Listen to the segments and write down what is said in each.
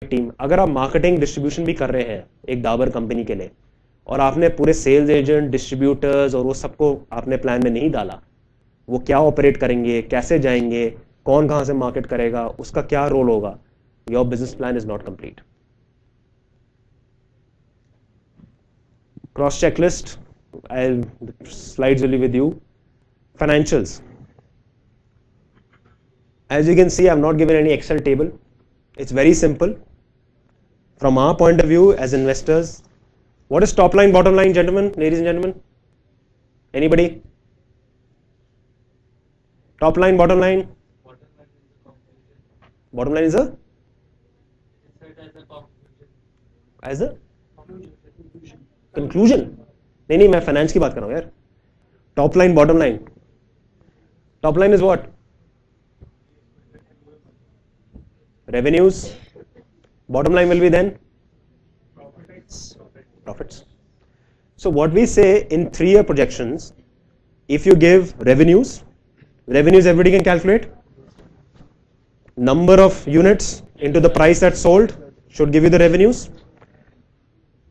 Team, अगर आप marketing distribution भी कर रहे हैं एक डाबर कंपनी के लिए और आपने पूरे सेल्स एजेंट, डिस्ट्रीब्यूटर्स और वो सबको आपने प्लान में नहीं डाला, वो क्या ऑपरेट करेंगे, कैसे जाएंगे, कौन कहां से मार्केट करेगा, उसका क्या रोल होगा, your business plan is not complete. Cross checklist, the slides will be with you. Financials. As you can see, I have not given any Excel table. It's very simple. From our point of view as investors, what is top line, bottom line, gentlemen, ladies and gentlemen? Anybody? Top line, bottom line? Bottom line is a? As a? Conclusion. नहीं, मैं finance की बात कर रहा हूं यार. Top line, bottom line. Top line is what? Revenues. Bottom line will be then profits. So what we say in 3-year projections, if you give revenues everybody can calculate. Number of units into the price that's sold should give you the revenues.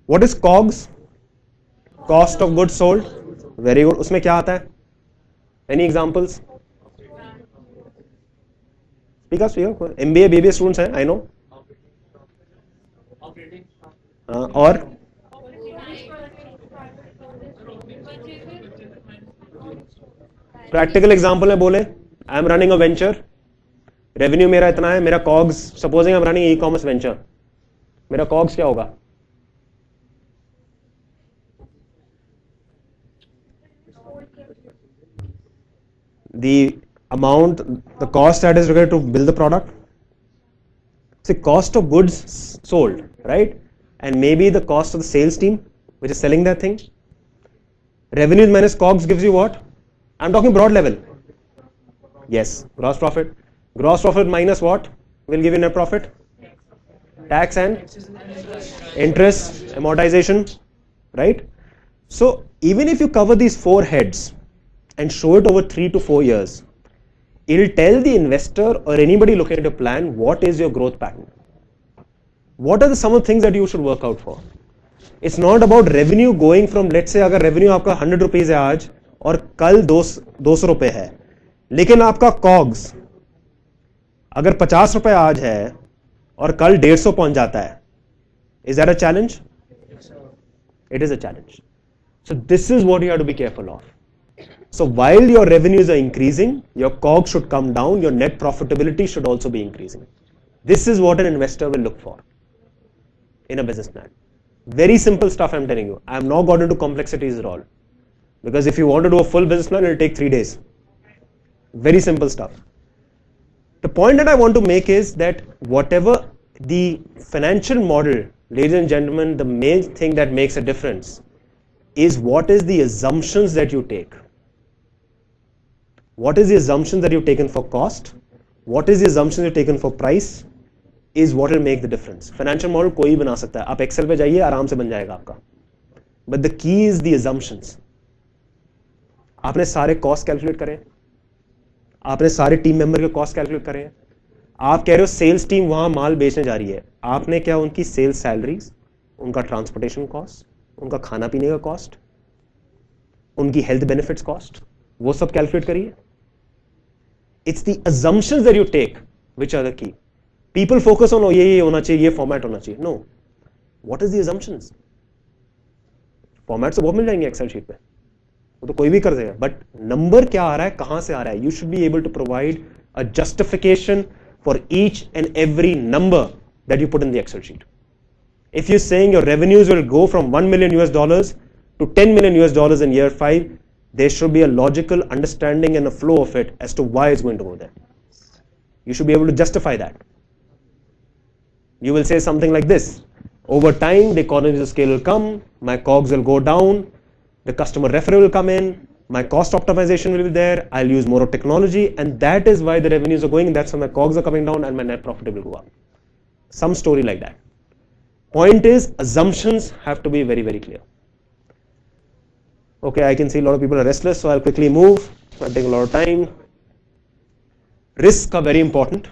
What is COGS? Cost of goods sold. Very good. उसमें क्या आता है? Any examples? Speak up. MBA, BBA students हैं, I know. और practical example में बोले, I am running a venture, revenue मेरा इतना है, मेरा COGS, supposing I am running e commerce venture, मेरा कॉग्स क्या होगा? The amount, the cost that is required to build the product. See, cost of goods sold, right? And maybe the cost of the sales team which is selling that thing. Revenues minus COGS gives you what? I'm talking broad level. Yes, gross profit. Gross profit minus what will give you net profit? Tax and interest, amortization, right? So even if you cover these 4 heads and show it over 3 to 4 years, it'll tell the investor or anybody looking at a plan what is your growth pattern. What are some of the things that you should work out for? It's not about revenue going from, let's say अगर revenue आपका 100 rupees है आज और कल 200 रुपए है, लेकिन आपका COGS अगर 50 रुपए आज है और कल 150 पहुंच जाता है, is that a challenge? It is a challenge. So this is what you have to be careful of. So while your revenues are increasing, your COGS should come down, your net profitability should also be increasing. This is what an investor will look for in a business plan. Very simple stuff I'm telling you. I have not got into complexities at all. Because if you want to do a full business plan, it will take 3 days. Very simple stuff. The point that I want to make is that whatever the financial model, ladies and gentlemen, the main thing that makes a difference is what is the assumptions that you take. What is the assumption that you've taken for cost? What is the assumption you've taken for price? Is what will make the difference. Financial model कोई बना सकता है, आप Excel पे जाइए आराम से बन जाएगा आपका. But the key is the assumptions. आपने सारे कॉस्ट कैलकुलेट करें, आपने सारे टीम मेंबर के कॉस्ट कैलकुलेट करें. आप कह रहे हो सेल्स टीम वहां माल बेचने जा रही है, आपने क्या उनकी सेल्स सैलरीज, उनका ट्रांसपोर्टेशन कॉस्ट, उनका खाना पीने का कॉस्ट, उनकी हेल्थ बेनिफिट्स कॉस्ट, वो सब कैलकुलेट करिए. It's the assumptions that you take which are the key. People focus on ये होना चाहिए, ये फॉर्मेट होना चाहिए. No. What is the assumptions? Format तो बहुत मिल जाएंगे एक्सेल शीट पे, वो तो कोई भी कर देगा, बट नंबर क्या आ रहा है, कहां से आ रहा है. You should be able to provide a justification for each and every number that you put in the Excel sheet. If you're saying your revenues will go from $1 million to $10 million in year 5, there should be a logical understanding and a flow of it as to why it's going to go there. You should be able to justify that. You will say something like this: over time, the economies of scale will come, my COGS will go down, the customer referral will come in, my cost optimization will be there, I'll use more of technology, and that is why the revenues are going, that's why my COGS are coming down and my net profit will go up. Some story like that. Point is, assumptions have to be very, very clear. Okay, I can see a lot of people are restless, so I'll quickly move. I'll take a lot of time. Risks are very important.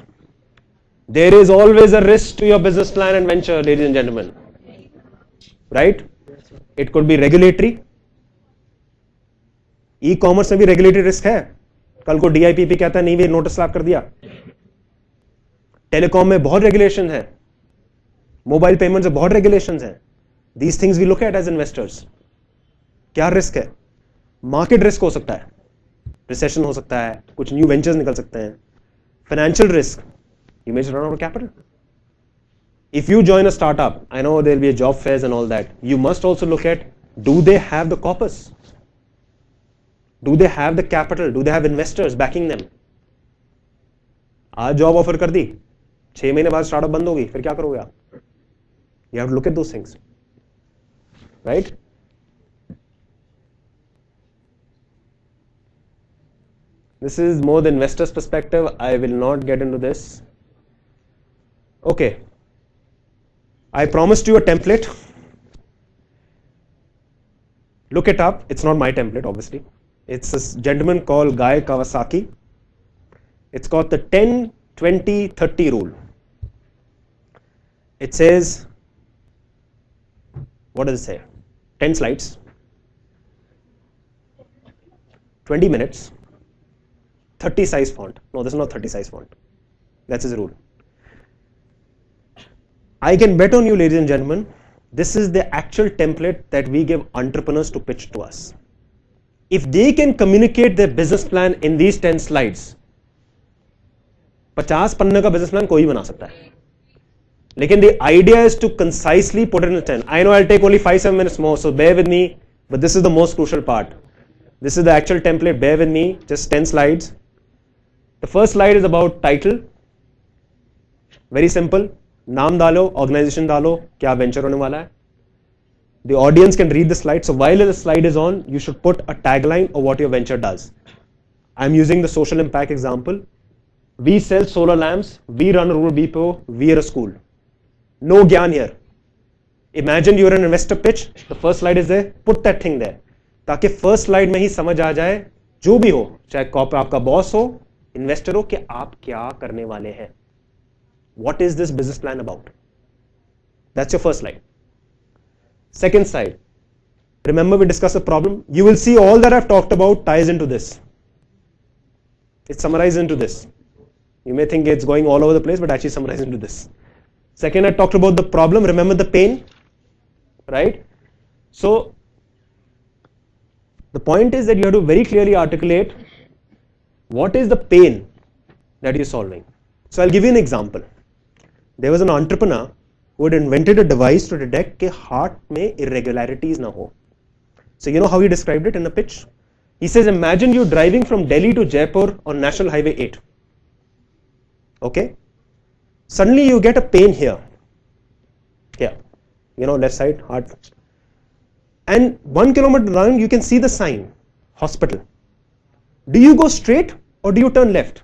There is always a risk to your business plan and venture, ladies and gentlemen. Right? It could be regulatory. E-commerce में भी regulatory risk है. कल को DIPP कहता है नहीं भी notice slab कर दिया. टेलीकॉम में बहुत रेगुलेशन है, मोबाइल पेमेंट से बहुत रेगुलेशन है. These things we look at as investors. क्या रिस्क है? मार्केट रिस्क हो सकता है, रिसेशन हो सकता है, कुछ न्यू वेंचर्स निकल सकते हैं. Financial risk, you may run out of capital. If you join a startup, I know there will be a job fairs and all that. You must also look at, do they have the corpus? Do they have the capital? Do they have investors backing them? आज job offer कर दी, 6 महीने बाद startup बंद होगी, फिर क्या करोगे आप? You have to look at those things, right? This is more the investor's perspective. I will not get into this. Okay. I promised you a template. Look it up. It's not my template, obviously. It's a gentleman called Guy Kawasaki. It's called the 10-20-30 rule. It says, what does it say? 10 slides, 20 minutes, 30 size font. No, this is not 30 size font. That's his rule. I can bet on you, ladies and gentlemen, this is the actual template that we give entrepreneurs to pitch to us. If they can communicate their business plan in these 10 slides, 50 पन्ने का business plan कोई बना सकता है. लेकिन the idea is to concisely put it in 10. I know I'll take only 5-7 minutes more, so bear with me, but this is the most crucial part. This is the actual template, bear with me, just 10 slides. The first slide is about title. Very simple. नाम डालो, organisation डालो, क्या venture होने वाला है. The audience can read the slide. So while the slide is on, you should put a tagline of what your venture does. I'm using the social impact example. We sell solar lamps. We run a rural depot. We are a school. No gyan here. Imagine you're an investor pitch. The first slide is there. Put that thing there. ताकि first slide में ही समझ आ जाए, जो भी हो, चाहे आपका boss हो, इन्वेस्टर हो, कि आप क्या करने वाले हैं. What is this business plan about? That's your first slide. Second slide. Remember we discussed the problem. You will see all that I've talked about ties into this. It's summarized into this. You may think it's going all over the place, but actually summarized into this. Second, I talked about the problem. Remember the pain, right? So the point is that you have to very clearly articulate what is the pain that you're solving. So I'll give you an example. There was an entrepreneur who had invented a device to detect कि heart में irregularities ना हो. So you know how he described it in a pitch? He says, imagine you driving from Delhi to Jaipur on National Highway 8. Okay? Suddenly you get a pain here. Here. You know, left side, heart. And 1 kilometer down you can see the sign, hospital. Do you go straight or do you turn left?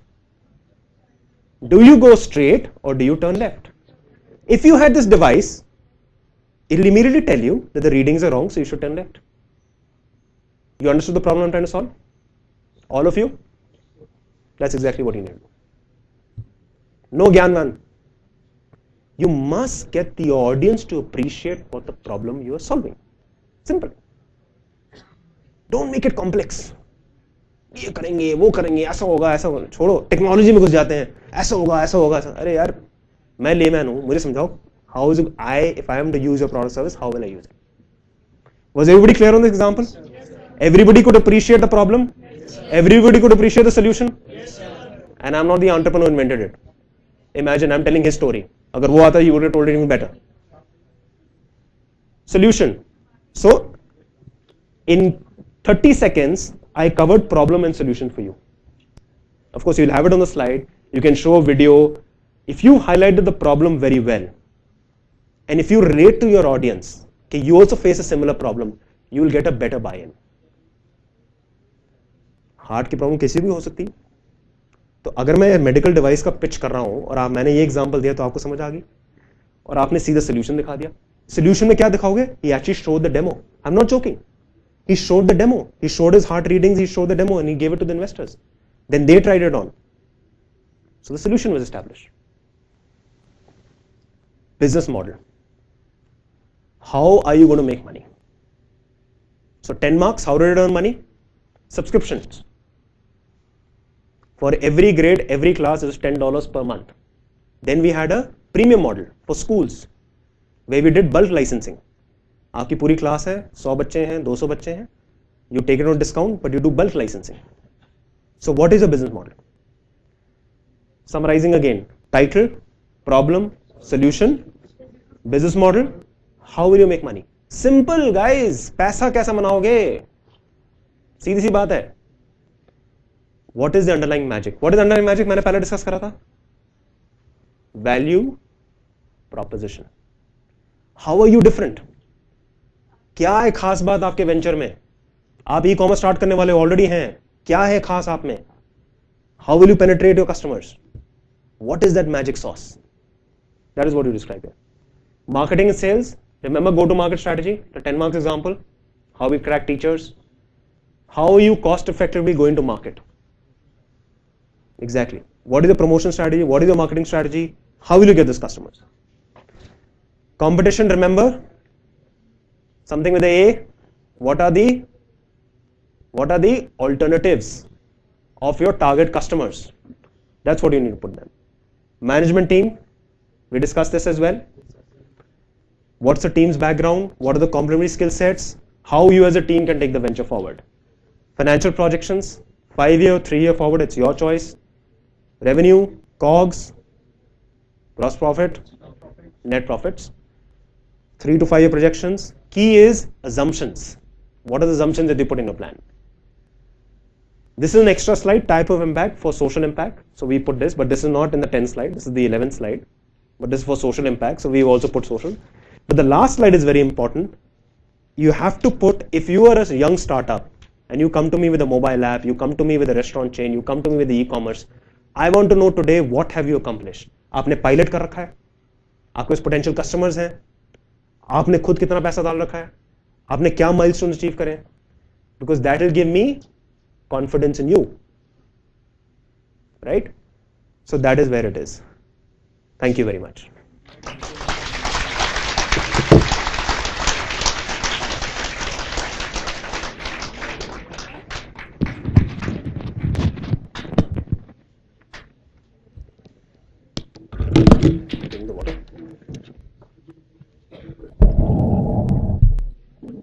Do you go straight or do you turn left? If you had this device, it will immediately tell you that the readings are wrong, so you should turn left. You understood the problem I'm trying to solve? All of you? That's exactly what you need to do. No Gyanvan. You must get the audience to appreciate what the problem you are solving. Simple. Don't make it complex. ये करेंगे, वो करेंगे, ऐसा होगा, ऐसा होगा. छोड़ो, technology में घुस जाते हैं. ऐसा होगा, ऐसा होगा. अरे यार, मैं लेमैन हूँ, मुझे समझाओ. How is it, if I am to use your product service, how will I use it? Was everybody clear on this example? Everybody could appreciate the problem? Everybody could appreciate the solution? And I'm not the entrepreneur who invented it. Imagine I'm telling his story. अगर वो आता, he would have told it even better. Solution. So, in 30 seconds, I covered problem and solution for you. Of course, you'll have it on the slide. You can show a video. If you highlighted the problem very well, and if you relate to your audience, okay, you also face a similar problem, you will get a better buy-in. Heart की problem किसी भी हो सकती है. तो अगर मैं medical device का पिच कर रहा हूं और मैंने ये एग्जांपल दिया तो आपको समझ आ गई और आपने सीधा सोल्यूशन दिखा दिया. सोल्यूशन में क्या दिखाओगे? He actually showed the demo. I'm not joking. He showed the demo. He showed his heart readings. He showed the demo and he gave it to the investors. Then they tried it on. So the solution was established. business model. How are you going to make money? So 10 marks, how did it earn money? Subscriptions. For every grade, every class is $10 per month. Then we had a premium model for schools where we did bulk licensing. आपकी पूरी class है, 100 बच्चे हैं, 200 बच्चे हैं. You take it on discount, but you do bulk licensing. So what is a business model? Summarizing again, title, problem, solution, business model. How will you make money? Simple guys. पैसा कैसा बनाओगे? सीधी सी बात है. What is the underlying magic? What is underlying magic? मैंने पहले discuss करा था. Value proposition. How are you different? क्या है खास बात आपके वेंचर में? आप ई कॉमर्स स्टार्ट करने वाले ऑलरेडी हैं. क्या है खास आप में? How will you penetrate your customers? What is that magic sauce? That is what you describe here. Marketing and sales. Remember go-to-market strategy, the 10 marks example. How we crack teachers. How are you cost effectively going to market? Exactly. What is the promotion strategy? What is your marketing strategy? How will you get these customers? Competition, remember? Something with a A. What are the alternatives of your target customers? That's what you need to put them. Management team, we discussed this as well. What's the team's background? What are the complementary skill sets? How you as a team can take the venture forward. Financial projections, 5-year, 3-year forward, it's your choice. Revenue, COGS, gross profit, net profits. 3 to 5 year projections. Key is assumptions. What are the assumptions that you put in a plan? This is an extra slide, type of impact for social impact. So we put this, but this is not in the 10th slide. This is the 11th slide. But this is for social impact. So we've also put social. But the last slide is very important. You have to put, if you are a young startup and you come to me with a mobile app, you come to me with a restaurant chain, you come to me with the e-commerce, I want to know today what have you accomplished. आपने pilot कर रखा है, आपके पास potential customers हैं, आपने खुद कितना पैसा डाल रखा है, आपने क्या माइलस्टोन अचीव करे, because that will give me confidence in you, right? So that is where it is. Thank you very much.